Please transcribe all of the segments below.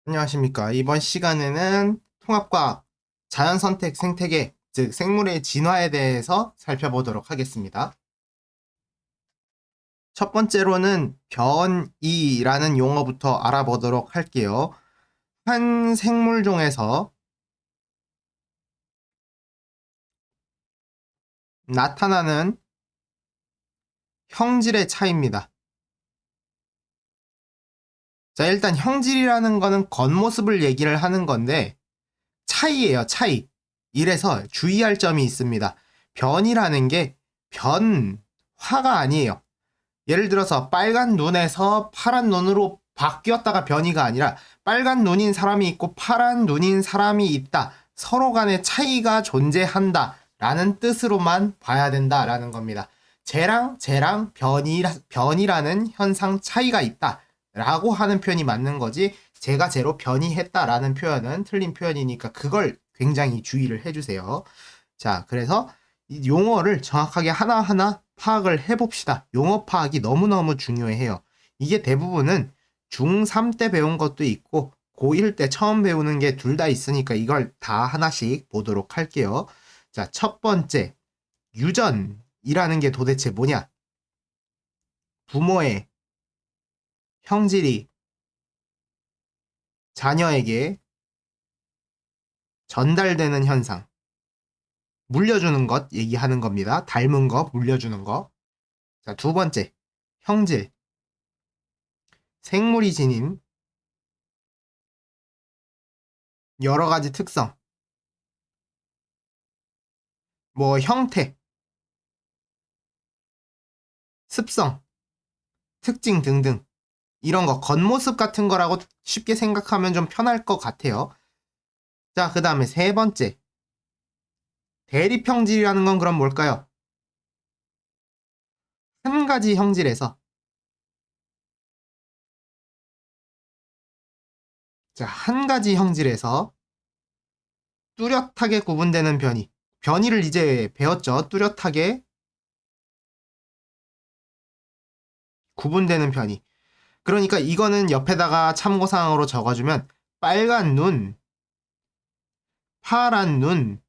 안녕하십니까. 이번 시간에는 통합과학, 자연선택 생태계, 즉 생물의 진화에 대해서 살펴보도록 하겠습니다. 첫 번째로는 변이라는 용어부터 알아보도록 할게요. 한 생물종에서 나타나는 형질의 차이입니다. 자, 일단 형질이라는 거는 겉모습을 얘기를 하는 건데 차이예요, 차이. 이래서 주의할 점이 있습니다. 변이라는 게 변화가 아니에요. 예를 들어서 빨간 눈에서 파란 눈으로 바뀌었다가 변이가 아니라 빨간 눈인 사람이 있고 파란 눈인 사람이 있다. 서로 간의 차이가 존재한다. 라는 뜻으로만 봐야 된다라는 겁니다. 쟤랑 변이라는 현상 차이가 있다. 라고 하는 표현이 맞는 거지, 제가 쟤로 변이했다라는 표현은 틀린 표현이니까 그걸 굉장히 주의를 해주세요. 자, 그래서 이 용어를 정확하게 하나하나 파악을 해봅시다. 용어 파악이 너무너무 중요해요. 이게 대부분은 중3 때 배운 것도 있고 고1 때 처음 배우는 게 둘 다 있으니까 이걸 다 하나씩 보도록 할게요. 자, 첫 번째, 유전이라는 게 도대체 뭐냐? 부모의 형질이 자녀에게 전달되는 현상, 물려주는 것 얘기하는 겁니다. 닮은 거, 물려주는 거. 자, 두 번째, 형질. 생물이 지닌 여러 가지 특성, 뭐 형태, 습성, 특징 등등. 이런 거 겉모습 같은 거라고 쉽게 생각하면 좀 편할 것 같아요. 자, 그 다음에 세 번째, 대립형질이라는 건 그럼 뭘까요? 한 가지 형질에서, 자, 한 가지 형질에서 뚜렷하게 구분되는 변이. 변이를 이제 배웠죠. 뚜렷하게 구분되는 변이. 그러니까 이거는 옆에다가 참고사항으로 적어주면 빨간 눈, 파란 눈,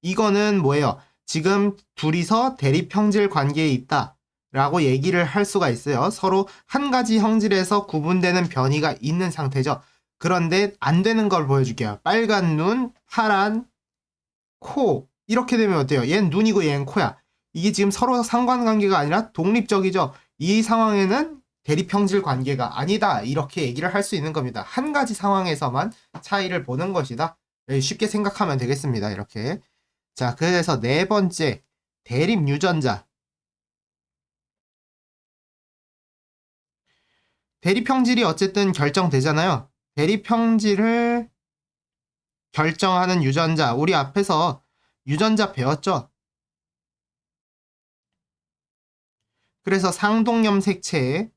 이거는 뭐예요? 지금 둘이서 대립형질 관계에 있다 라고 얘기를 할 수가 있어요. 서로 한 가지 형질에서 구분되는 변이가 있는 상태죠. 그런데 안 되는 걸 보여줄게요. 빨간 눈, 파란 코, 이렇게 되면 어때요? 얘는 눈이고 얘는 코야. 이게 지금 서로 상관관계가 아니라 독립적이죠. 이 상황에는 대립형질 관계가 아니다, 이렇게 얘기를 할 수 있는 겁니다. 한 가지 상황에서만 차이를 보는 것이다. 쉽게 생각하면 되겠습니다. 이렇게. 자, 그래서 네 번째, 대립 유전자. 대립 형질이 어쨌든 결정되잖아요. 대립 형질을 결정하는 유전자. 우리 앞에서 유전자 배웠죠? 그래서 상동염색체에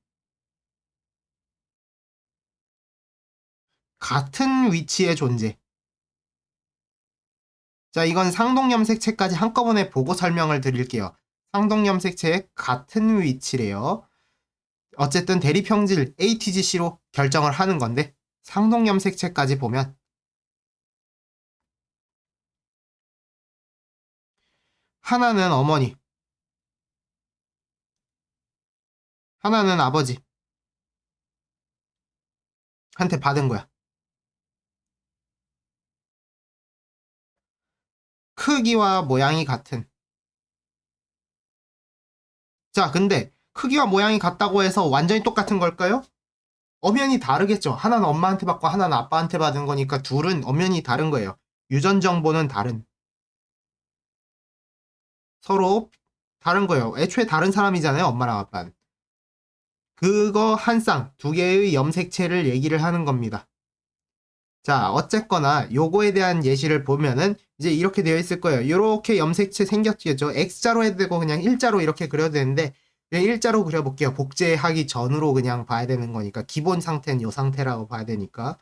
같은 위치의 존재. 자, 이건 상동염색체까지 한꺼번에 보고 설명을 드릴게요. 상동염색체의 같은 위치래요. 어쨌든 대립형질 ATGC로 결정을 하는 건데 상동염색체까지 보면 하나는 어머니, 하나는 아버지 한테 받은 거야. 크기와 모양이 같은. 자, 근데 크기와 모양이 같다고 해서 완전히 똑같은 걸까요? 엄연히 다르겠죠. 하나는 엄마한테 받고 하나는 아빠한테 받은 거니까 둘은 엄연히 다른 거예요. 유전 정보는 다른. 서로 다른 거예요. 애초에 다른 사람이잖아요, 엄마랑 아빠는. 그거 한 쌍, 두 개의 염색체를 얘기를 하는 겁니다. 자, 어쨌거나 요거에 대한 예시를 보면은 이제 이렇게 되어 있을 거예요. 이렇게 염색체 생겼겠죠. X자로 해도 되고 그냥 일자로 이렇게 그려도 되는데 그냥 일자로 그려볼게요. 복제하기 전으로 그냥 봐야 되는 거니까 기본 상태는 요 상태라고 봐야 되니까.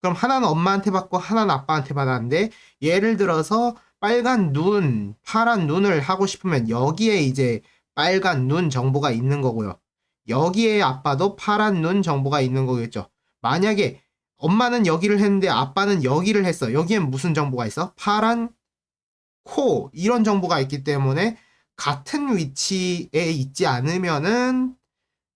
그럼 하나는 엄마한테 받고 하나는 아빠한테 받았는데 예를 들어서 빨간 눈, 파란 눈을 하고 싶으면 여기에 이제 빨간 눈 정보가 있는 거고요. 여기에 아빠도 파란 눈 정보가 있는 거겠죠. 만약에 엄마는 여기를 했는데 아빠는 여기를 했어. 여기엔 무슨 정보가 있어? 파란 코 이런 정보가 있기 때문에 같은 위치에 있지 않으면은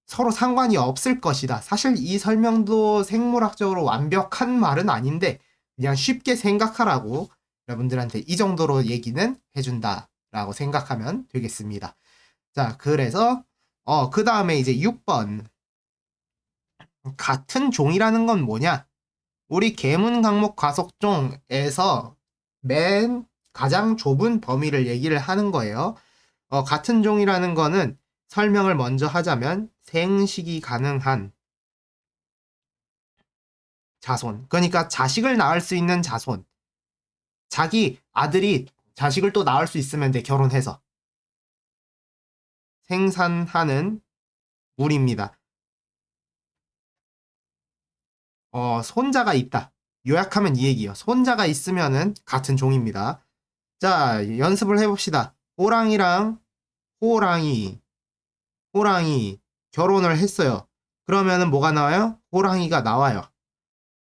서로 상관이 없을 것이다. 사실 이 설명도 생물학적으로 완벽한 말은 아닌데 그냥 쉽게 생각하라고 여러분들한테 이 정도로 얘기는 해준다라고 생각하면 되겠습니다. 자, 그래서 그 다음에 이제 6번 같은 종이라는 건 뭐냐? 우리 계문 강목 과속종에서 맨 가장 좁은 범위를 얘기를 하는 거예요. 같은 종이라는 거는 설명을 먼저 하자면 생식이 가능한 자손. 그러니까 자식을 낳을 수 있는 자손. 자기 아들이 자식을 또 낳을 수 있으면 돼, 결혼해서. 생산하는 물입니다. 손자가 있다. 요약하면 이 얘기예요. 손자가 있으면은 같은 종입니다. 자, 연습을 해봅시다. 호랑이, 호랑이 결혼을 했어요. 그러면은 뭐가 나와요? 호랑이가 나와요.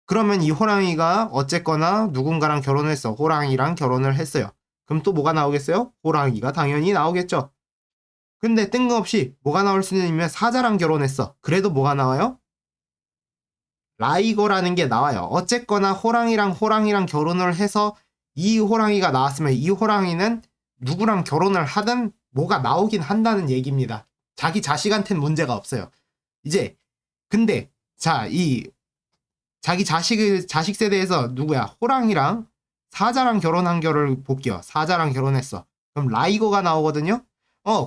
그러면 이 호랑이가 어쨌거나 누군가랑 결혼을 했어. 호랑이랑 결혼을 했어요. 그럼 또 뭐가 나오겠어요? 호랑이가 당연히 나오겠죠. 근데 뜬금없이 뭐가 나올 수 있냐면 사자랑 결혼했어. 그래도 뭐가 나와요? 라이거라는 게 나와요. 어쨌거나 호랑이랑 결혼을 해서 이 호랑이가 나왔으면 이 호랑이는 누구랑 결혼을 하든 뭐가 나오긴 한다는 얘기입니다. 자기 자식한테는 문제가 없어요. 이제 근데 자, 이 자기 자식 세대에서 누구야? 호랑이랑 사자랑 결혼한 결을 볼게요. 사자랑 결혼했어. 그럼 라이거가 나오거든요.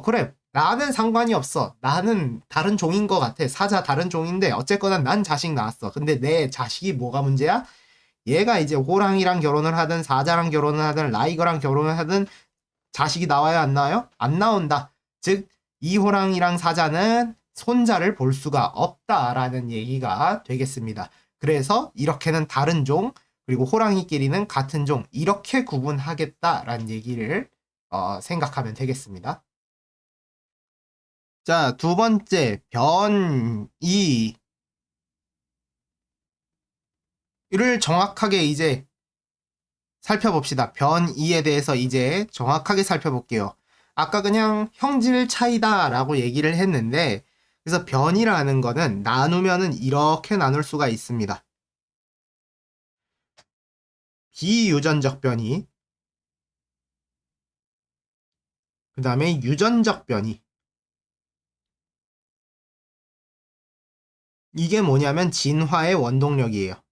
그래. 나는 상관이 없어. 나는 다른 종인 것 같아. 사자 다른 종인데 어쨌거나 난 자식 낳았어. 근데 내 자식이 뭐가 문제야? 얘가 이제 호랑이랑 결혼을 하든 사자랑 결혼을 하든 라이거랑 결혼을 하든 자식이 나와요, 안 나와요? 안 나온다. 즉, 이 호랑이랑 사자는 손자를 볼 수가 없다라는 얘기가 되겠습니다. 그래서 이렇게는 다른 종, 그리고 호랑이끼리는 같은 종, 이렇게 구분하겠다라는 얘기를 생각하면 되겠습니다. 자, 두 번째, 변이를 정확하게 이제 살펴봅시다. 변이에 대해서 이제 정확하게 살펴볼게요. 아까 그냥 형질 차이다라고 얘기를 했는데, 그래서 변이라는 거는 나누면은 이렇게 나눌 수가 있습니다. 비유전적 변이, 그 다음에 유전적 변이. 이게 뭐냐면 진화의 원동력이에요.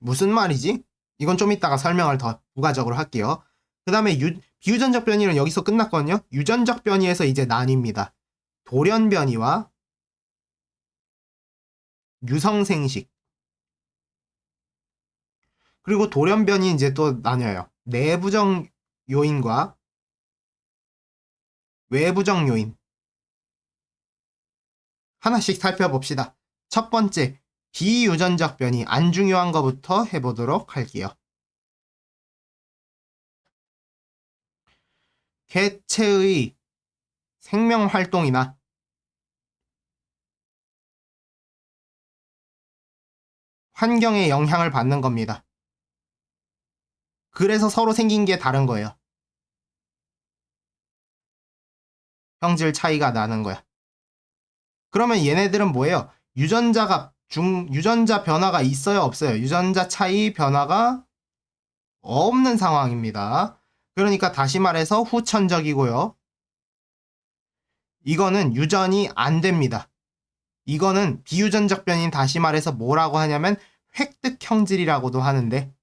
무슨 말이지? 이건 좀 이따가 설명을 더 부가적으로 할게요. 그 다음에 비유전적 변이는 여기서 끝났거든요. 유전적 변이에서 이제 나뉩니다. 돌연 변이와 유성생식. 그리고 돌연 변이 이제 또 나뉘어요. 내부적 요인과 외부적 요인. 하나씩 살펴봅시다. 첫 번째, 비유전적 변이 안 중요한 것부터 해보도록 할게요. 개체의 생명 활동이나 환경에 영향을 받는 겁니다. 그래서 서로 생긴 게 다른 거예요. 형질 차이가 나는 거야. 그러면 얘네들은 뭐예요? 유전자 변화가 있어요, 없어요? 유전자 차이 변화가 없는 상황입니다. 그러니까 다시 말해서 후천적이고요. 이거는 유전이 안 됩니다. 이거는 비유전적 변이는 다시 말해서 뭐라고 하냐면 획득 형질이라고도 하는데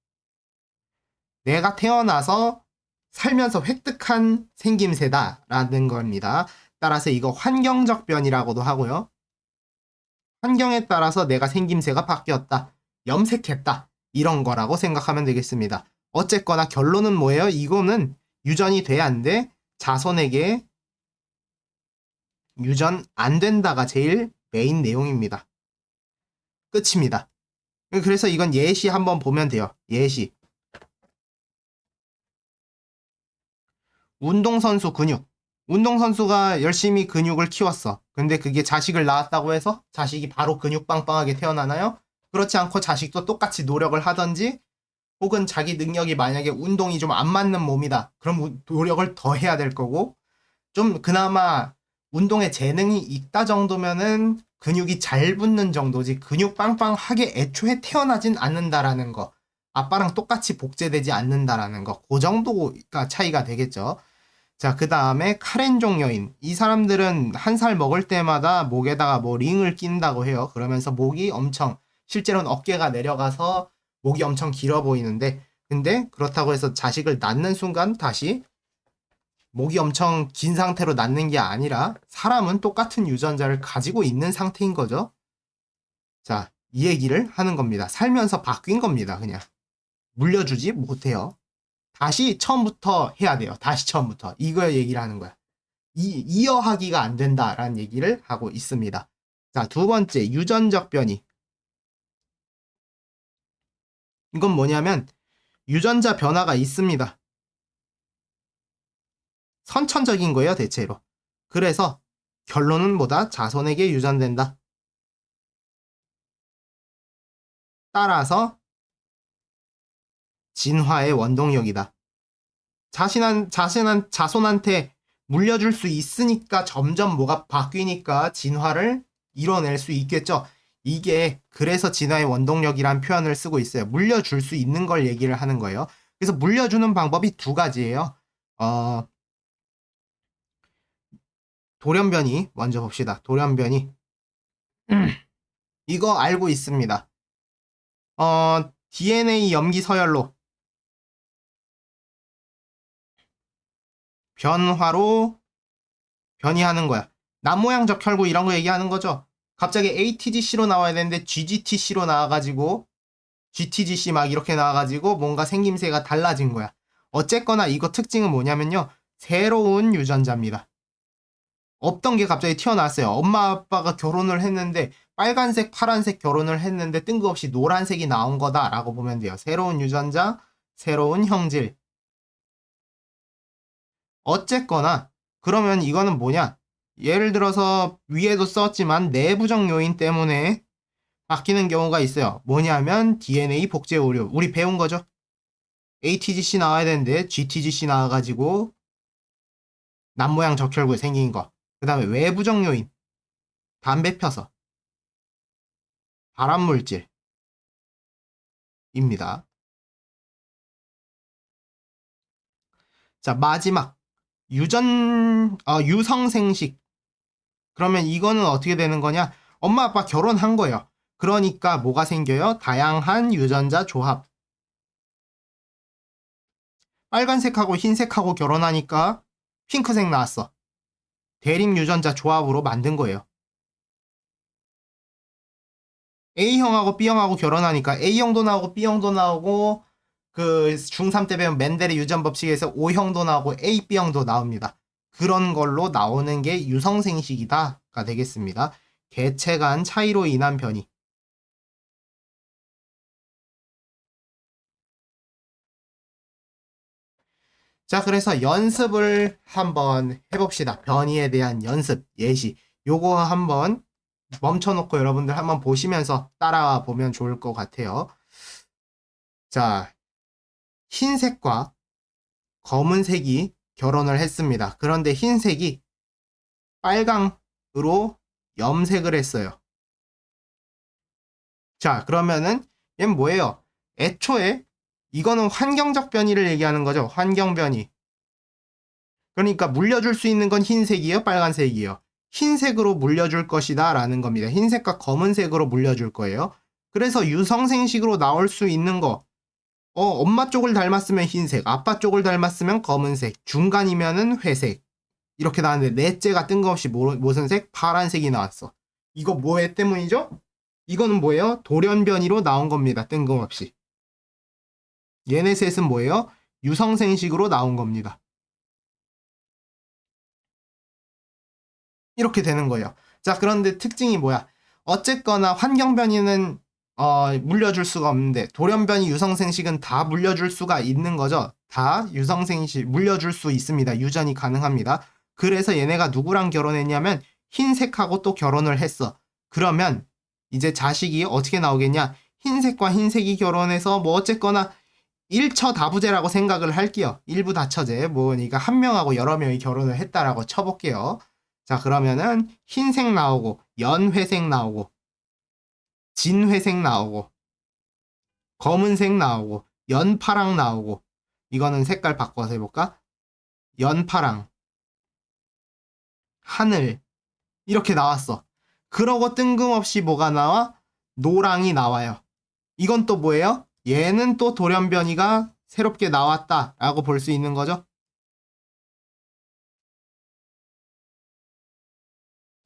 내가 태어나서 살면서 획득한 생김새다라는 겁니다. 따라서 이거 환경적 변이라고도 하고요. 환경에 따라서 내가 생김새가 바뀌었다. 염색했다. 이런 거라고 생각하면 되겠습니다. 어쨌거나 결론은 뭐예요? 이거는 유전이 돼야 안 돼. 자손에게 유전 안 된다가 제일 메인 내용입니다. 끝입니다. 그래서 이건 예시 한번 보면 돼요. 예시. 운동선수 근육. 운동선수가 열심히 근육을 키웠어. 근데 그게 자식을 낳았다고 해서 자식이 바로 근육 빵빵하게 태어나나요? 그렇지 않고 자식도 똑같이 노력을 하던지, 혹은 자기 능력이 만약에 운동이 좀 안 맞는 몸이다. 그럼 노력을 더 해야 될 거고, 좀 그나마 운동에 재능이 있다 정도면은 근육이 잘 붙는 정도지, 근육 빵빵하게 애초에 태어나진 않는다라는 거. 아빠랑 똑같이 복제되지 않는다라는 거. 그 정도가 차이가 되겠죠. 자, 그 다음에 카렌종 여인. 이 사람들은 한 살 먹을 때마다 목에다가 뭐 링을 낀다고 해요. 그러면서 목이 엄청, 실제로는 어깨가 내려가서 목이 엄청 길어 보이는데, 근데 그렇다고 해서 자식을 낳는 순간 다시 목이 엄청 긴 상태로 낳는 게 아니라 사람은 똑같은 유전자를 가지고 있는 상태인 거죠. 자, 이 얘기를 하는 겁니다. 살면서 바뀐 겁니다, 그냥. 물려주지 못해요. 다시 처음부터 해야 돼요. 다시 처음부터. 이거 얘기를 하는 거야. 이어하기가 안 된다라는 얘기를 하고 있습니다. 자, 두 번째, 유전적 변이. 이건 뭐냐면, 유전자 변화가 있습니다. 선천적인 거예요, 대체로. 그래서 결론은 뭐다? 자손에게 유전된다. 따라서 진화의 원동력이다. 자손한테 물려줄 수 있으니까 점점 뭐가 바뀌니까 진화를 이뤄낼 수 있겠죠. 이게 그래서 진화의 원동력이란 표현을 쓰고 있어요. 물려줄 수 있는 걸 얘기를 하는 거예요. 그래서 물려주는 방법이 두 가지예요. 어, 돌연변이 먼저 봅시다. 돌연변이. 이거 알고 있습니다. DNA 염기 서열로 변화로 변이하는 거야. 남모양적 혈구 이런 거 얘기하는 거죠. 갑자기 ATGC로 나와야 되는데 GGTC로 나와가지고 GTGC 막 이렇게 나와가지고 뭔가 생김새가 달라진 거야. 어쨌거나 이거 특징은 뭐냐면요. 새로운 유전자입니다. 없던 게 갑자기 튀어나왔어요. 엄마 아빠가 결혼을 했는데 빨간색, 파란색 결혼을 했는데 뜬금없이 노란색이 나온 거다라고 보면 돼요. 새로운 유전자, 새로운 형질. 어쨌거나 그러면 이거는 뭐냐? 예를 들어서 위에도 썼지만 내부적 요인 때문에 바뀌는 경우가 있어요. 뭐냐면 DNA 복제 오류. 우리 배운 거죠. ATGC 나와야 되는데 GTGC 나와가지고 남모양 적혈구에 생긴 거. 그 다음에 외부적 요인. 담배 펴서. 발암물질입니다. 자, 마지막. 유성생식. 그러면 이거는 어떻게 되는 거냐? 엄마 아빠 결혼한 거예요. 그러니까 뭐가 생겨요? 다양한 유전자 조합. 빨간색하고 흰색하고 결혼하니까 핑크색 나왔어. 대립 유전자 조합으로 만든 거예요. A형하고 B형하고 결혼하니까 A형도 나오고 B형도 나오고, 그 중3 때 배운 멘델의 유전 법칙에서 O형도 나오고 A, B형도 나옵니다. 그런 걸로 나오는 게 유성생식이다가 되겠습니다. 개체 간 차이로 인한 변이. 자, 그래서 연습을 한번 해봅시다. 변이에 대한 연습, 예시. 요거 한번 멈춰놓고 여러분들 한번 보시면서 따라와 보면 좋을 것 같아요. 자, 흰색과 검은색이 결혼을 했습니다. 그런데 흰색이 빨강으로 염색을 했어요. 자, 그러면은 얘는 뭐예요? 애초에 이거는 환경적 변이를 얘기하는 거죠. 환경 변이. 그러니까 물려줄 수 있는 건 흰색이에요, 빨간색이에요. 흰색으로 물려줄 것이다 라는 겁니다. 흰색과 검은색으로 물려줄 거예요. 그래서 유성생식으로 나올 수 있는 거, 엄마 쪽을 닮았으면 흰색, 아빠 쪽을 닮았으면 검은색, 중간이면은 회색, 이렇게 나왔는데 넷째가 뜬금없이 무슨 색? 파란색이 나왔어. 이거 뭐에 때문이죠? 이거는 뭐예요? 돌연변이로 나온 겁니다. 뜬금없이. 얘네 셋은 뭐예요? 유성생식으로 나온 겁니다. 이렇게 되는 거예요. 자, 그런데 특징이 뭐야? 어쨌거나 환경변이는 물려줄 수가 없는데 돌연변이, 유성생식은 다 물려줄 수가 있는 거죠. 다 유성생식 물려줄 수 있습니다. 유전이 가능합니다. 그래서 얘네가 누구랑 결혼했냐면 흰색하고 또 결혼을 했어. 그러면 이제 자식이 어떻게 나오겠냐? 흰색과 흰색이 결혼해서 뭐 어쨌거나 일처다부제라고 생각을 할게요. 일부 다처제. 뭐 그러니까 한 명하고 여러 명이 결혼을 했다라고 쳐볼게요. 자, 그러면은 흰색 나오고 연회색 나오고 진회색 나오고 검은색 나오고 연파랑 나오고 이거는 색깔 바꿔서 해볼까? 연파랑 하늘 이렇게 나왔어. 그러고 뜬금없이 뭐가 나와? 노랑이 나와요. 이건 또 뭐예요? 얘는 또 돌연변이가 새롭게 나왔다라고 볼 수 있는 거죠.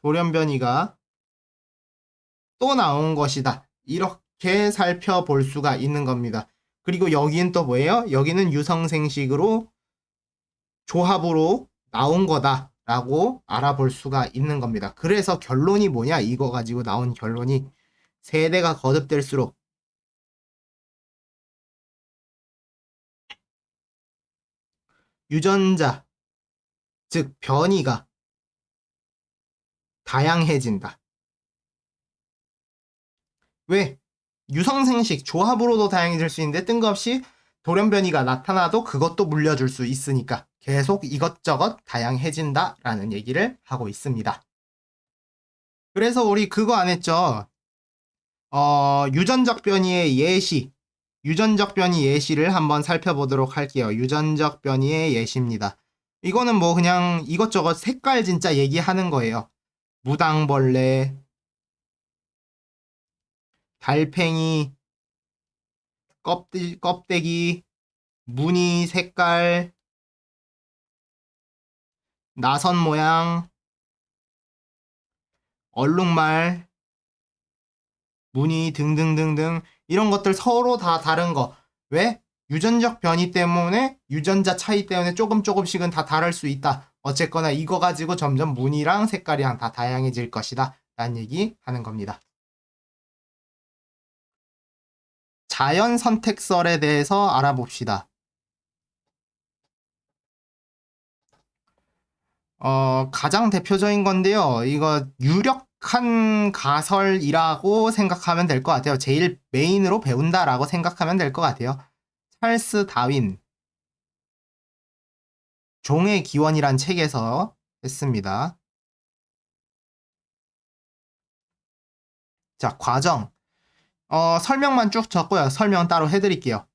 돌연변이가 또 나온 것이다. 이렇게 살펴볼 수가 있는 겁니다. 그리고 여기는 또 뭐예요? 여기는 유성생식으로 조합으로 나온 거다라고 알아볼 수가 있는 겁니다. 그래서 결론이 뭐냐? 이거 가지고 나온 결론이 세대가 거듭될수록 유전자, 즉 변이가 다양해진다. 왜? 유성생식 조합으로도 다양해질 수 있는데 뜬금없이 돌연변이가 나타나도 그것도 물려줄 수 있으니까 계속 이것저것 다양해진다라는 얘기를 하고 있습니다. 그래서 우리 그거 안 했죠? 유전적 변이의 예시, 유전적 변이 예시를 한번 살펴보도록 할게요. 유전적 변이의 예시입니다. 이거는 뭐 그냥 이것저것 색깔 진짜 얘기하는 거예요. 무당벌레, 달팽이, 껍데기, 무늬 색깔, 나선 모양, 얼룩말, 무늬 등등등등 이런 것들 서로 다 다른 거. 왜? 유전적 변이 때문에 유전자 차이 때문에 조금씩은 다 다를 수 있다. 어쨌거나 이거 가지고 점점 무늬랑 색깔이랑 다 다양해질 것이다. 라는 얘기 하는 겁니다. 자연 선택설에 대해서 알아봅시다. 가장 대표적인 건데요. 이거 유력한 가설이라고 생각하면 될 것 같아요. 제일 메인으로 배운다라고 생각하면 될 것 같아요. 찰스 다윈, 종의 기원이란 책에서 했습니다. 자, 과정. 설명만 쭉 적고요. 설명 따로 해드릴게요.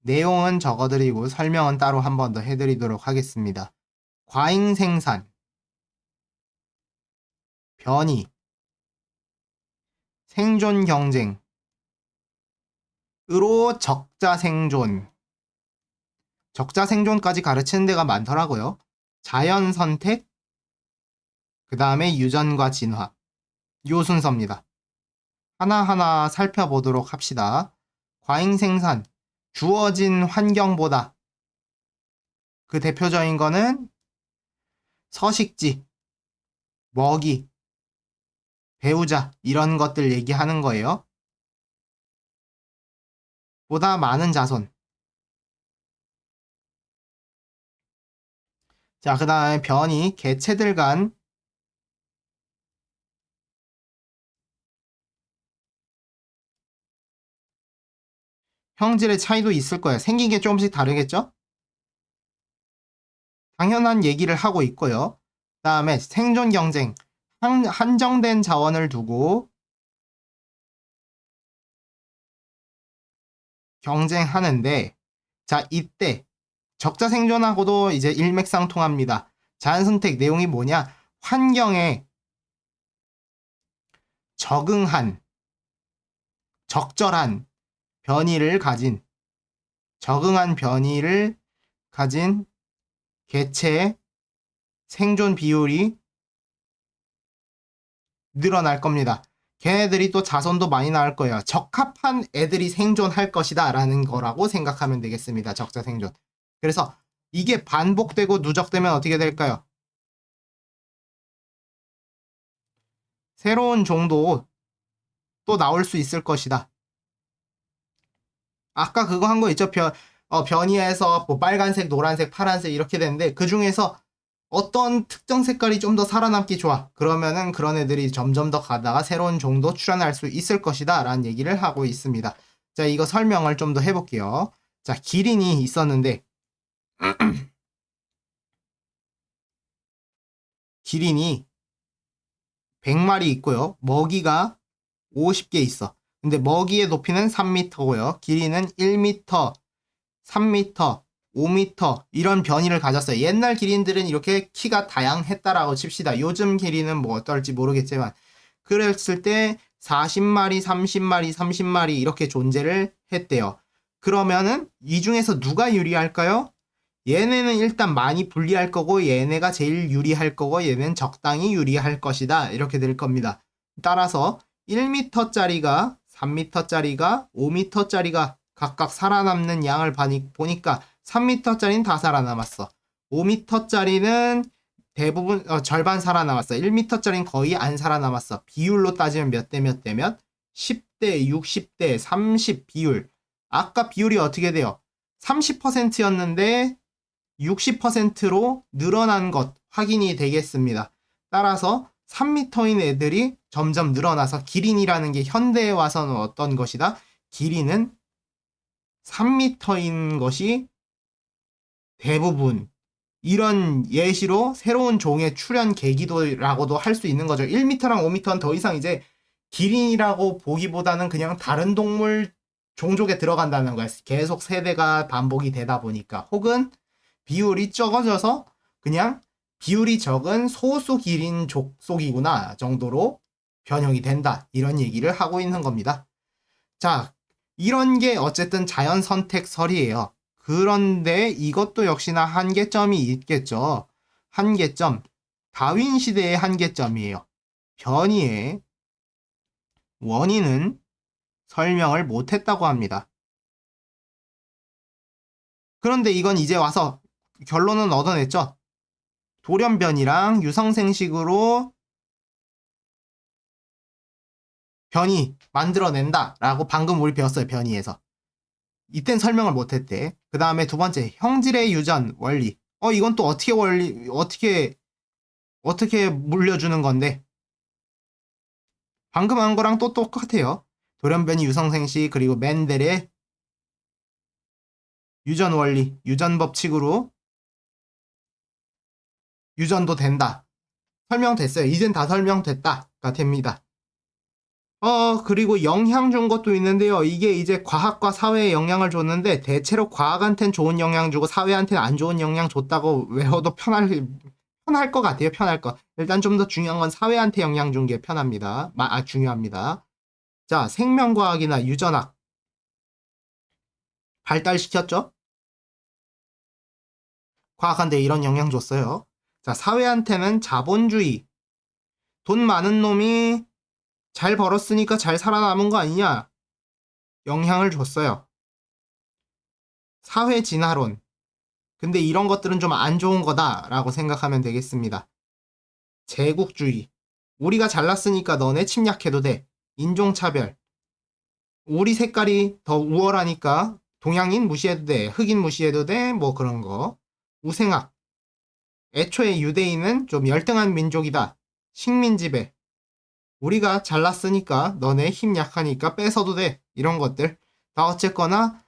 내용은 적어드리고 설명은 따로 한 번 더 해드리도록 하겠습니다. 과잉 생산, 변이, 생존 경쟁으로 적자 생존. 적자 생존까지 가르치는 데가 많더라고요. 자연 선택, 그 다음에 유전과 진화. 요 순서입니다. 하나하나 살펴보도록 합시다. 과잉 생산, 주어진 환경보다 그 대표적인 거는 서식지, 먹이, 배우자 이런 것들 얘기하는 거예요. 보다 많은 자손. 자, 그 다음에 변이, 개체들 간 형질의 차이도 있을 거예요. 생긴 게 조금씩 다르겠죠? 당연한 얘기를 하고 있고요. 그 다음에 생존 경쟁, 한정된 자원을 두고 경쟁하는데, 자, 이때 적자 생존하고도 이제 일맥상통합니다. 자연선택 내용이 뭐냐? 환경에 적응한, 적절한 변이를 가진, 적응한 변이를 가진 개체의 생존 비율이 늘어날 겁니다. 걔네들이 또 자손도 많이 나올 거예요. 적합한 애들이 생존할 것이다 라는 거라고 생각하면 되겠습니다. 적자 생존. 그래서 이게 반복되고 누적되면 어떻게 될까요? 새로운 종도 또 나올 수 있을 것이다. 아까 그거 한 거 있죠? 변이해서 뭐 빨간색, 노란색, 파란색 이렇게 되는데 그 중에서 어떤 특정 색깔이 좀 더 살아남기 좋아. 그러면은 그런 애들이 점점 더 가다가 새로운 종도 출현할 수 있을 것이다. 라는 얘기를 하고 있습니다. 자, 이거 설명을 좀 더 해볼게요. 자, 기린이 있었는데, 기린이 100마리 있고요. 먹이가 50개 있어. 근데 먹이의 높이는 3m고요. 길이는 1m, 3m, 5m 이런 변이를 가졌어요. 옛날 기린들은 이렇게 키가 다양했다라고 칩시다. 요즘 기린은 뭐 어떨지 모르겠지만 그랬을 때 40마리, 30마리, 30마리 이렇게 존재를 했대요. 그러면은 이 중에서 누가 유리할까요? 얘네는 일단 많이 불리할 거고 얘네가 제일 유리할 거고 얘는 적당히 유리할 것이다. 이렇게 될 겁니다. 따라서 1m짜리가 3m짜리가 5m짜리가 각각 살아남는 양을 보니까 3m짜리는 다 살아남았어. 5m짜리는 대부분 절반 살아남았어. 1m짜리는 거의 안 살아남았어. 비율로 따지면 몇 대 몇 대면 10대, 60대, 30 비율. 아까 비율이 어떻게 돼요? 30%였는데 60%로 늘어난 것 확인이 되겠습니다. 따라서 3m인 애들이 점점 늘어나서 기린이라는 게 현대에 와서는 어떤 것이다? 기린은 3m인 것이 대부분. 이런 예시로 새로운 종의 출현 계기도라고도 할 수 있는 거죠. 1m랑 5m는 더 이상 이제 기린이라고 보기보다는 그냥 다른 동물 종족에 들어간다는 거야. 계속 세대가 반복이 되다 보니까. 혹은 비율이 적어져서 그냥 비율이 적은 소수 기린 족속이구나 정도로 변형이 된다. 이런 얘기를 하고 있는 겁니다. 자, 이런 게 어쨌든 자연 선택설이에요. 그런데 이것도 역시나 한계점이 있겠죠. 한계점. 다윈 시대의 한계점이에요. 변이의 원인은 설명을 못했다고 합니다. 그런데 이건 이제 와서 결론은 얻어냈죠. 돌연변이랑 유성생식으로 변이 만들어낸다 라고 방금 우리 배웠어요. 변이에서. 이땐 설명을 못했대. 그 다음에 두 번째 형질의 유전 원리. 이건 또 어떻게 물려주는 건데 방금 한 거랑 또 똑같아요. 돌연변이 유성생식 그리고 멘델의 유전 원리 유전 법칙으로 유전도 된다. 설명됐어요. 이젠 다 설명됐다가 됩니다. 그리고 영향 준 것도 있는데요. 이게 이제 과학과 사회에 영향을 줬는데, 대체로 과학한텐 좋은 영향 주고 사회한테는 안 좋은 영향 줬다고 외워도 편할 것 같아요. 편할 거. 일단 좀 더 중요한 건 사회한테 영향 준 게 편합니다. 중요합니다. 자, 생명과학이나 유전학 발달시켰죠? 과학한테 이런 영향 줬어요. 자, 사회한테는 자본주의. 돈 많은 놈이 잘 벌었으니까 잘 살아남은 거 아니냐? 영향을 줬어요. 사회 진화론. 근데 이런 것들은 좀 안 좋은 거다라고 생각하면 되겠습니다. 제국주의. 우리가 잘났으니까 너네 침략해도 돼. 인종차별. 우리 색깔이 더 우월하니까 동양인 무시해도 돼. 흑인 무시해도 돼. 뭐 그런 거. 우생학. 애초에 유대인은 좀 열등한 민족이다. 식민지배. 우리가 잘났으니까 너네 힘 약하니까 뺏어도 돼. 이런 것들. 다 어쨌거나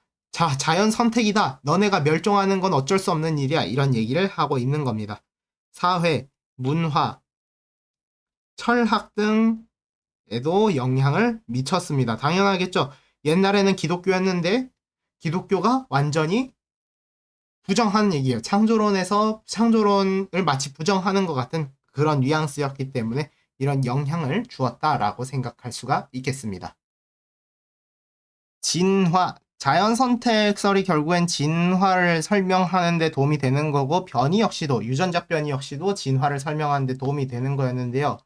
자연 선택이다. 너네가 멸종하는 건 어쩔 수 없는 일이야. 이런 얘기를 하고 있는 겁니다. 사회, 문화, 철학 등에도 영향을 미쳤습니다. 당연하겠죠. 옛날에는 기독교였는데 기독교가 완전히 부정하는 얘기예요. 창조론에서 창조론을 마치 부정하는 것 같은 그런 뉘앙스였기 때문에 이런 영향을 주었다라고 생각할 수가 있겠습니다. 진화, 자연 선택설이 결국엔 진화를 설명하는 데 도움이 되는 거고 변이 역시도 유전자 변이 역시도 진화를 설명하는 데 도움이 되는 거였는데요.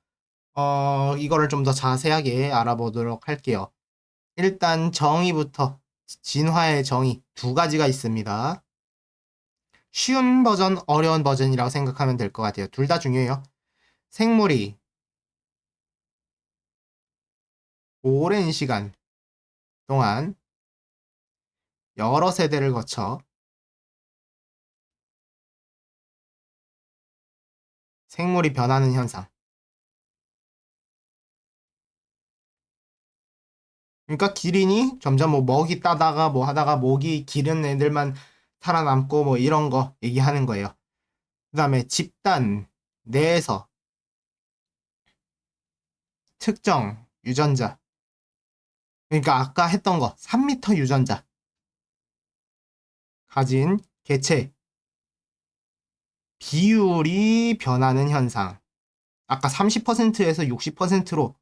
이거를 좀 더 자세하게 알아보도록 할게요. 일단 정의부터 진화의 정의 두 가지가 있습니다. 쉬운 버전, 어려운 버전이라고 생각하면 될 것 같아요. 둘 다 중요해요. 생물이 오랜 시간 동안 여러 세대를 거쳐 생물이 변하는 현상. 그러니까 기린이 점점 뭐 먹이 따다가 뭐 하다가 목이 기른 애들만 살아남고 뭐 이런 거 얘기하는 거예요. 그 다음에 집단 내에서 특정 유전자. 그러니까 아까 했던 거 3m 유전자 가진 개체 비율이 변하는 현상. 아까 30%에서 60%로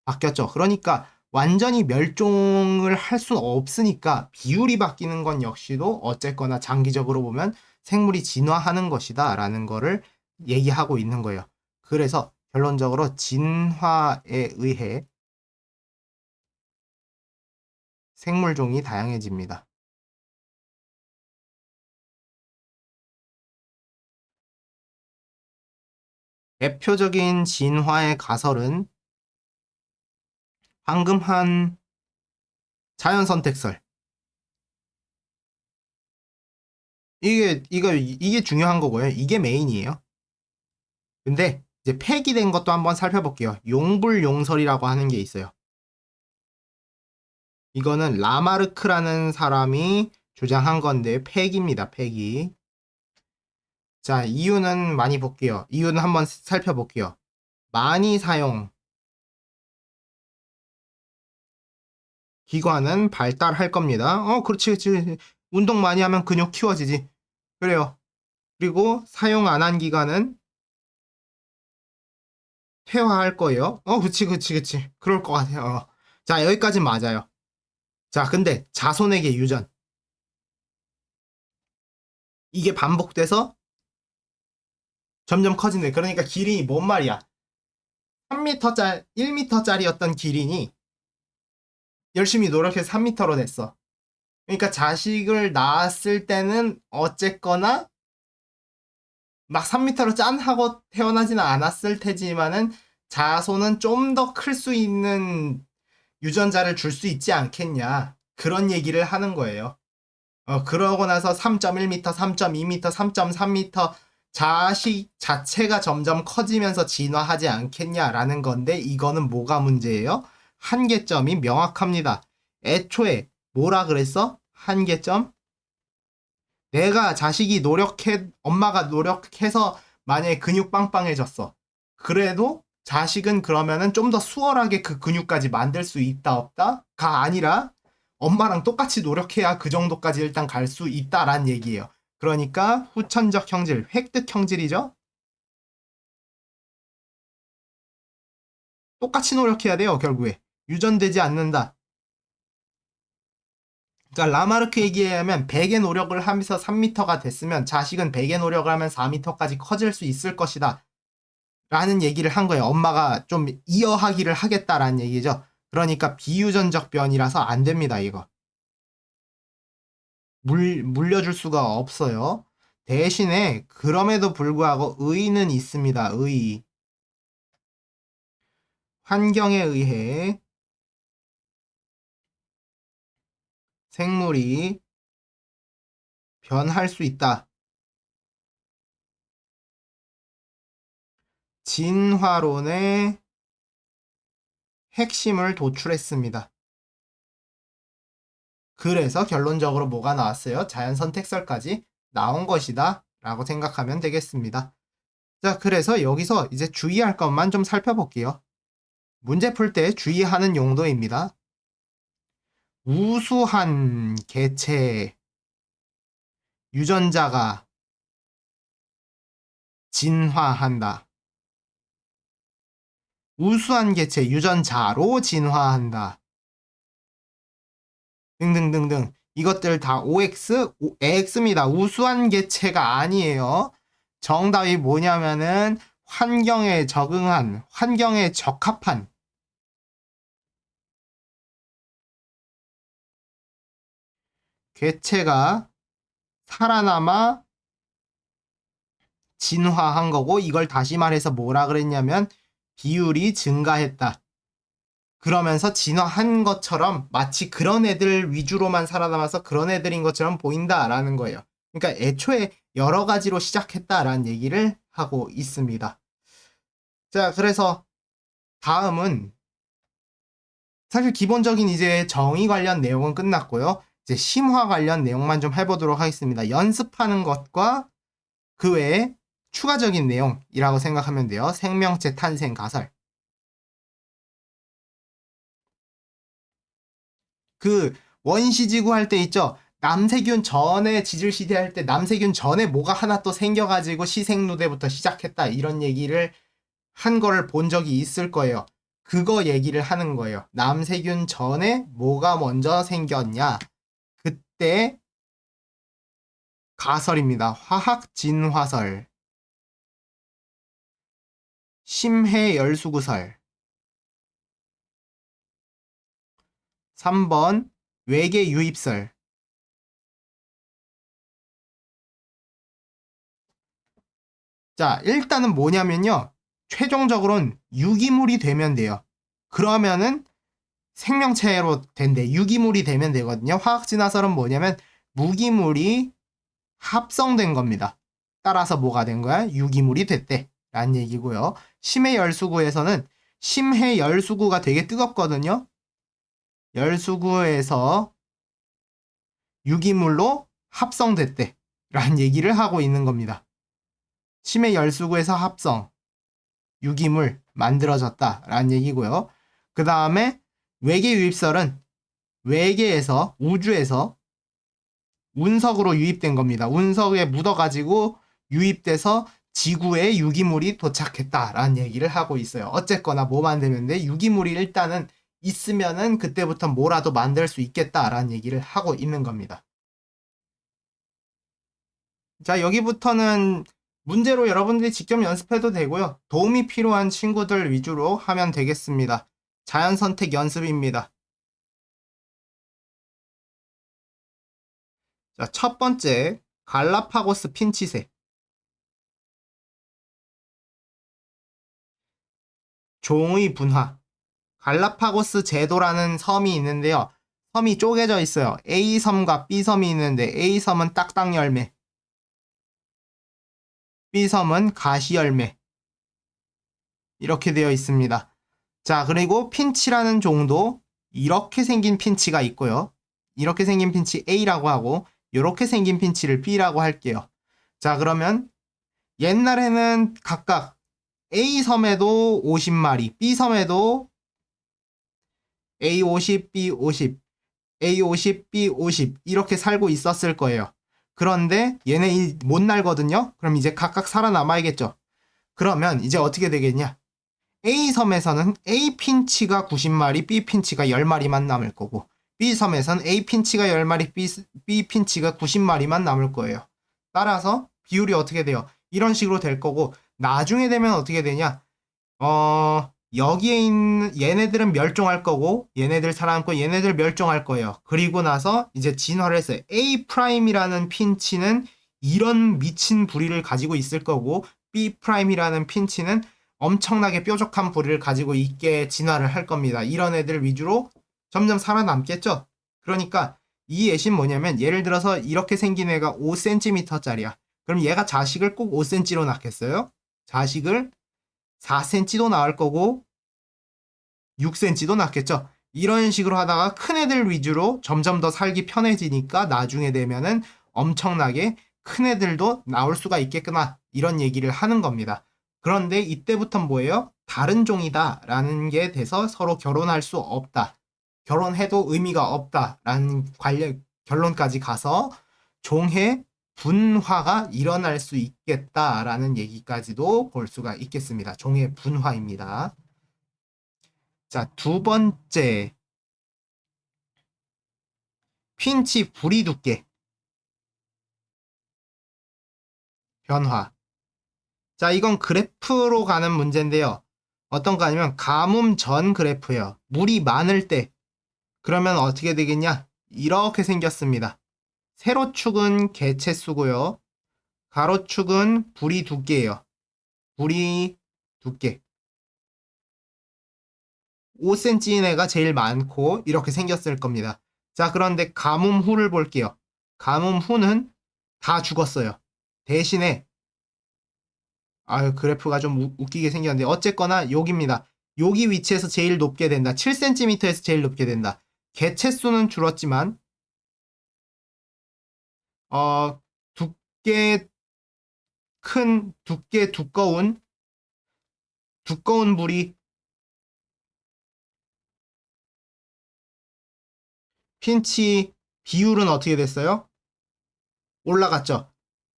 바뀌었죠. 그러니까 완전히 멸종을 할 수는 없으니까 비율이 바뀌는 건 역시도 어쨌거나 장기적으로 보면 생물이 진화하는 것이다 라는 거를 얘기하고 있는 거예요. 그래서 결론적으로 진화에 의해 생물종이 다양해집니다. 대표적인 진화의 가설은 방금 한 자연선택설. 이게 중요한 거고요. 이게 메인이에요. 근데 이제 폐기된 것도 한번 살펴볼게요. 용불용설이라고 하는 게 있어요. 이거는 라마르크라는 사람이 주장한 건데 폐기입니다. 폐기. 자, 이유는 많이 볼게요. 이유는 한번 살펴볼게요. 많이 사용. 기관은 발달할 겁니다. 그렇지, 그렇지. 운동 많이 하면 근육 키워지지. 그래요. 그리고 사용 안 한 기간은 퇴화할 거예요. 그치, 그치, 그치. 그럴 것 같아요. 자, 여기까지 맞아요. 자, 근데 자손에게 유전. 이게 반복돼서 점점 커진대. 그러니까 기린이 뭔 말이야? 3m짜리, 1m짜리였던 기린이 열심히 노력해서 3m로 됐어. 그러니까 자식을 낳았을 때는 어쨌거나 막 3m로 짠 하고 태어나지는 않았을 테지만은 자손은 좀 더 클 수 있는 유전자를 줄 수 있지 않겠냐. 그런 얘기를 하는 거예요. 그러고 나서 3.1m, 3.2m, 3.3m 자식 자체가 점점 커지면서 진화하지 않겠냐라는 건데 이거는 뭐가 문제예요? 한계점이 명확합니다. 애초에 뭐라 그랬어? 한계점? 내가 자식이 엄마가 노력해서 만약에 근육 빵빵해졌어. 그래도 자식은 그러면은 좀 더 수월하게 그 근육까지 만들 수 있다 없다가 아니라 엄마랑 똑같이 노력해야 그 정도까지 일단 갈 수 있다란 얘기예요. 그러니까 후천적 형질, 획득 형질이죠. 똑같이 노력해야 돼요, 결국에. 유전되지 않는다. 그러니까 라마르크 얘기에 의하면 100의 노력을 하면서 3m가 됐으면 자식은 100의 노력을 하면 4m까지 커질 수 있을 것이다. 라는 얘기를 한 거예요. 엄마가 좀 이어하기를 하겠다라는 얘기죠. 그러니까 비유전적 변이라서 안 됩니다, 이거. 물려줄 수가 없어요. 대신에 그럼에도 불구하고 의의는 있습니다. 의의. 환경에 의해 생물이 변할 수 있다. 진화론의 핵심을 도출했습니다. 그래서 결론적으로 뭐가 나왔어요? 자연선택설까지 나온 것이다 라고 생각하면 되겠습니다. 자, 그래서 여기서 이제 주의할 것만 좀 살펴볼게요. 문제 풀 때 주의하는 용도입니다. 우수한 개체 유전자가 진화한다. 우수한 개체 유전자로 진화한다. 등등등등. 이것들 다 OX, AX입니다. 우수한 개체가 아니에요. 정답이 뭐냐면은 환경에 적응한, 환경에 적합한 개체가 살아남아 진화한 거고, 이걸 다시 말해서 뭐라 그랬냐면 비율이 증가했다. 그러면서 진화한 것처럼 마치 그런 애들 위주로만 살아남아서 그런 애들인 것처럼 보인다라는 거예요. 그러니까 애초에 여러 가지로 시작했다라는 얘기를 하고 있습니다. 자, 그래서 다음은 사실 기본적인 이제 정의 관련 내용은 끝났고요. 이제 심화 관련 내용만 좀 해보도록 하겠습니다. 연습하는 것과 그 외에 추가적인 내용이라고 생각하면 돼요. 생명체 탄생 가설. 그 원시지구 할 때 있죠. 남세균 전에 지질시대 할 때 남세균 전에 뭐가 하나 또 생겨가지고 시생누대부터 시작했다 이런 얘기를 한 거를 본 적이 있을 거예요. 그거 얘기를 하는 거예요. 남세균 전에 뭐가 먼저 생겼냐. 그때 가설입니다. 화학 진화설, 심해 열수구설, 3번 외계 유입설. 자, 일단은 뭐냐면요. 최종적으로는 유기물이 되면 돼요. 그러면은 생명체로 된대. 유기물이 되면 되거든요. 화학 진화설은 뭐냐면 무기물이 합성된 겁니다. 따라서 뭐가 된 거야? 유기물이 됐대. 라는 얘기고요. 심해 열수구에서는 심해 열수구가 되게 뜨겁거든요. 열수구에서 유기물로 합성됐대. 라는 얘기를 하고 있는 겁니다. 심해 열수구에서 합성, 유기물 만들어졌다. 라는 얘기고요. 그 다음에 외계 유입설은 외계에서, 우주에서 운석으로 유입된 겁니다. 운석에 묻어가지고 유입돼서 지구에 유기물이 도착했다라는 얘기를 하고 있어요. 어쨌거나 뭐 만들면 돼? 유기물이 일단은 있으면은 그때부터 뭐라도 만들 수 있겠다라는 얘기를 하고 있는 겁니다. 자, 여기부터는 문제로 여러분들이 직접 연습해도 되고요. 도움이 필요한 친구들 위주로 하면 되겠습니다. 자연 선택 연습입니다. 자, 첫 번째, 갈라파고스 핀치새. 종의 분화. 갈라파고스 제도라는 섬이 있는데요. 섬이 쪼개져 있어요. A섬과 B섬이 있는데 A섬은 딱딱 열매, B섬은 가시 열매. 이렇게 되어 있습니다. 자, 그리고 핀치라는 종도 이렇게 생긴 핀치가 있고요. 이렇게 생긴 핀치 A라고 하고 이렇게 생긴 핀치를 B라고 할게요. 자, 그러면 옛날에는 각각 A섬에도 50마리, B섬에도 A50, B50, A50, B50 이렇게 살고 있었을 거예요. 그런데 얘네 못 날거든요. 그럼 이제 각각 살아남아야겠죠. 그러면 이제 어떻게 되겠냐? A섬에서는 A 핀치가 90마리, B 핀치가 10마리만 남을 거고 B섬에서는 A 핀치가 10마리, B 핀치가 90마리만 남을 거예요. 따라서 비율이 어떻게 돼요? 이런 식으로 될 거고 나중에 되면 어떻게 되냐? 여기에 있는 얘네들은 멸종할 거고 얘네들 살아남고 얘네들 멸종할 거예요. 그리고 나서 이제 진화를 했어요. A 프라임이라는 핀치는 이런 미친 부리를 가지고 있을 거고 B 프라임이라는 핀치는 엄청나게 뾰족한 부리를 가지고 있게 진화를 할 겁니다. 이런 애들 위주로 점점 살아남겠죠. 그러니까 이 예신 뭐냐면 예를 들어서 이렇게 생긴 애가 5cm짜리야. 그럼 얘가 자식을 꼭 5cm로 낳겠어요? 자식을 4cm도 나올 거고 6cm도 낳겠죠. 이런 식으로 하다가 큰 애들 위주로 점점 더 살기 편해지니까 나중에 되면은 엄청나게 큰 애들도 나올 수가 있겠구나 이런 얘기를 하는 겁니다. 그런데 이때부터 뭐예요? 다른 종이다 라는 게 돼서 서로 결혼할 수 없다. 결혼해도 의미가 없다 라는 결론까지 가서 종의 분화가 일어날 수 있겠다라는 얘기까지도 볼 수가 있겠습니다. 종의 분화입니다. 자, 두 번째. 핀치 부리 두께 변화. 자, 이건 그래프로 가는 문제인데요. 어떤가 하면 가뭄 전 그래프예요. 물이 많을 때. 그러면 어떻게 되겠냐? 이렇게 생겼습니다. 세로축은 개체수고요. 가로축은 부리 두께예요. 부리 두께. 5cm인 애가 제일 많고 이렇게 생겼을 겁니다. 자, 그런데 가뭄 후를 볼게요. 가뭄 후는 다 죽었어요. 대신에 아유, 그래프가 좀 웃기게 생겼는데 어쨌거나 여기입니다. 여기 위치에서 제일 높게 된다. 7cm에서 제일 높게 된다. 개체 수는 줄었지만 어 두께 두께 두꺼운 물이 pH 비율은 어떻게 됐어요? 올라갔죠.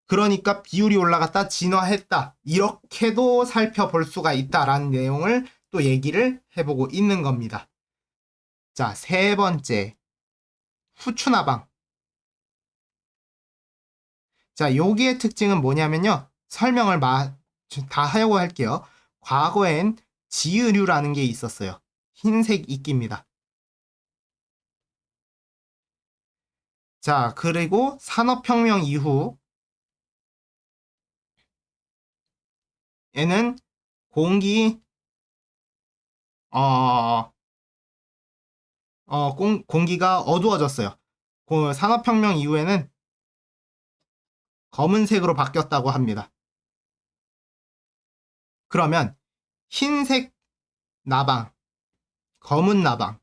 그러니까 비율이 올라갔다, 진화했다. 이렇게도 살펴볼 수가 있다라는 내용을 또 얘기를 해보고 있는 겁니다. 자, 세 번째. 후추나방. 자, 여기의 특징은 뭐냐면요. 설명을 다 하려고 할게요. 과거엔 지으류라는 게 있었어요. 흰색 이끼입니다. 자, 그리고 산업혁명 이후 에는 공기, 어, 공기가 어두워졌어요. 그 산업혁명 이후에는 검은색으로 바뀌었다고 합니다. 그러면 흰색 나방, 검은 나방,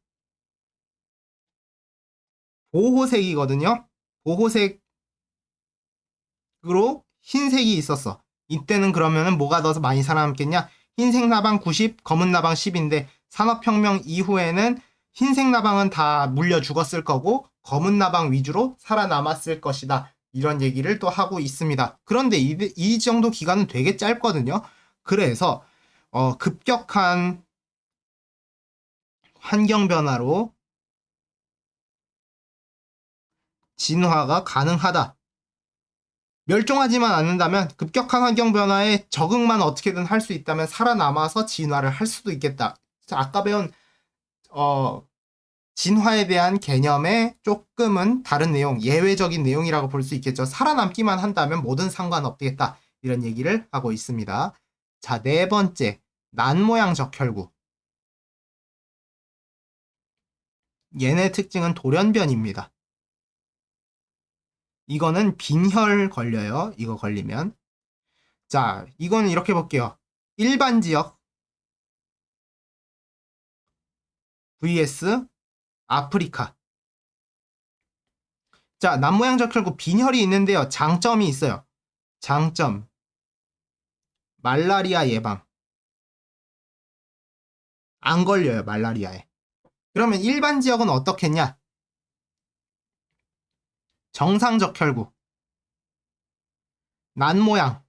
보호색이거든요. 보호색으로 흰색이 있었어. 이때는 그러면은 뭐가 더 많이 살아남겠냐? 흰색 나방 90, 검은 나방 10인데 산업혁명 이후에는 흰색 나방은 다 물려 죽었을 거고 검은 나방 위주로 살아남았을 것이다. 이런 얘기를 또 하고 있습니다. 그런데 이 정도 기간은 되게 짧거든요. 그래서 급격한 환경 변화로 진화가 가능하다. 멸종하지만 않는다면 급격한 환경 변화에 적응만 어떻게든 할 수 있다면 살아남아서 진화를 할 수도 있겠다. 아까 배운 어, 진화에 대한 개념의 조금은 다른 내용, 예외적인 내용이라고 볼 수 있겠죠. 살아남기만 한다면 뭐든 상관없겠다. 이런 얘기를 하고 있습니다. 자, 네 번째. 난모양 적혈구. 얘네 특징은 돌연변입니다. 이거는 빈혈 걸려요. 이거 걸리면. 자, 이거는 이렇게 볼게요. 일반 지역 vs 아프리카. 자, 남모양 적혈구 빈혈이 있는데요. 장점이 있어요. 장점. 말라리아 예방. 안 걸려요, 말라리아에. 그러면 일반 지역은 어떻겠냐? 정상 적혈구. 난모양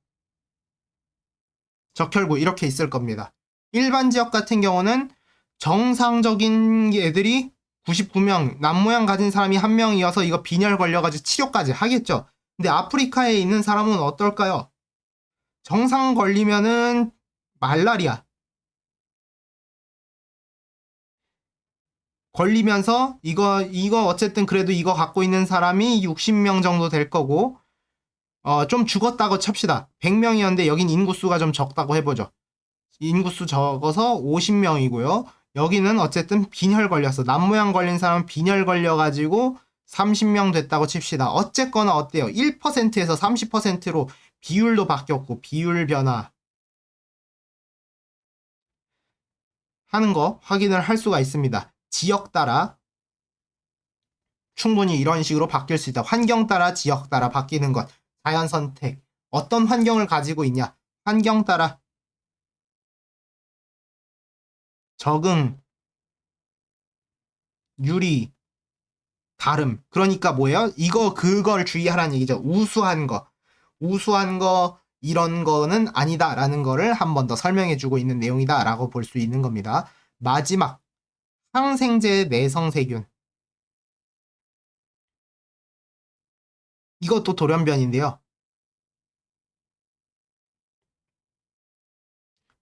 적혈구 이렇게 있을 겁니다. 일반 지역 같은 경우는 정상적인 애들이 99명, 남모양 가진 사람이 1명이어서 이거 빈혈 걸려가지고 치료까지 하겠죠. 근데 아프리카에 있는 사람은 어떨까요? 정상 걸리면은 말라리아 걸리면서 이거 어쨌든 그래도 이거 갖고 있는 사람이 60명 정도 될 거고 좀 죽었다고 칩시다. 100명이었는데 여긴 인구수가 좀 적다고 해보죠. 인구수 적어서 50명이고요. 여기는 어쨌든 빈혈 걸렸어. 남모양 걸린 사람은 빈혈 걸려가지고 30명 됐다고 칩시다. 어쨌거나 어때요? 1%에서 30%로 비율도 바뀌었고 비율 변화 하는 거 확인을 할 수가 있습니다. 지역 따라 충분히 이런 식으로 바뀔 수 있다. 환경 따라 지역 따라 바뀌는 것. 자연 선택. 어떤 환경을 가지고 있냐? 환경 따라 적응, 유리, 다름. 그러니까 뭐예요? 그걸 주의하라는 얘기죠. 우수한 거. 우수한 거, 이런 거는 아니다라는 거를 한 번 더 설명해 주고 있는 내용이다라고 볼 수 있는 겁니다. 마지막. 항생제 내성세균. 이것도 돌연변인데요.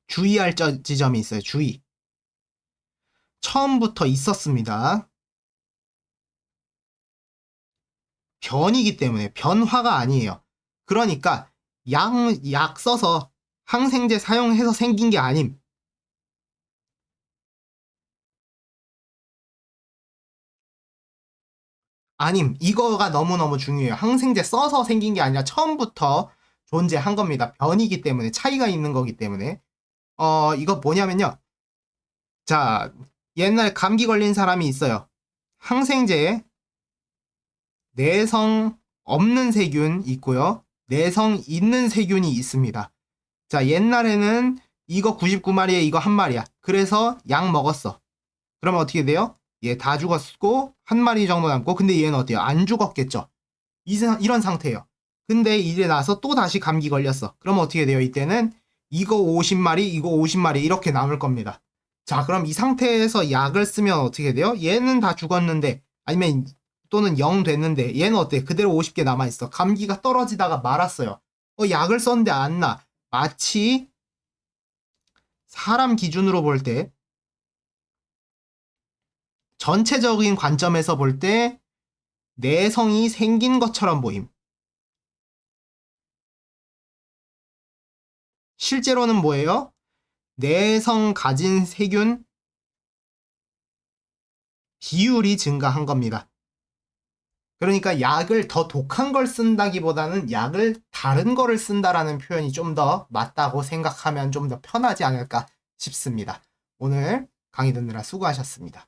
주의할 지점이 있어요. 주의. 처음부터 있었습니다. 변이기 때문에 변화가 아니에요. 그러니까 약 써서 항생제 사용해서 생긴 게 아님. 이거가 너무너무 중요해요. 항생제 써서 생긴 게 아니라 처음부터 존재한 겁니다. 변이기 때문에, 차이가 있는 거기 때문에. 이거 뭐냐면요. 자, 옛날 감기 걸린 사람이 있어요. 항생제에 내성 없는 세균 있고요. 내성 있는 세균이 있습니다. 자, 옛날에는 이거 99마리에 이거 1마리야. 그래서 약 먹었어. 그러면 어떻게 돼요? 얘 다 죽었고 1마리 정도 남고, 근데 얘는 어때요? 안 죽었겠죠. 이런 상태예요. 근데 이제 나서 또 다시 감기 걸렸어. 그러면 어떻게 돼요? 이때는 이거 50마리, 이거 50마리 이렇게 남을 겁니다. 자, 그럼 이 상태에서 약을 쓰면 어떻게 돼요? 얘는 다 죽었는데, 아니면 또는 0 됐는데, 얘는 어때? 그대로 50개 남아있어. 감기가 떨어지다가 말았어요. 약을 썼는데 안 나. 마치 사람 기준으로 볼 때, 전체적인 관점에서 볼 때 내성이 생긴 것처럼 보임. 실제로는 뭐예요? 내성 가진 세균 비율이 증가한 겁니다. 그러니까 약을 더 독한 걸 쓴다기보다는 약을 다른 거를 쓴다라는 표현이 좀 더 맞다고 생각하면 좀 더 편하지 않을까 싶습니다. 오늘 강의 듣느라 수고하셨습니다.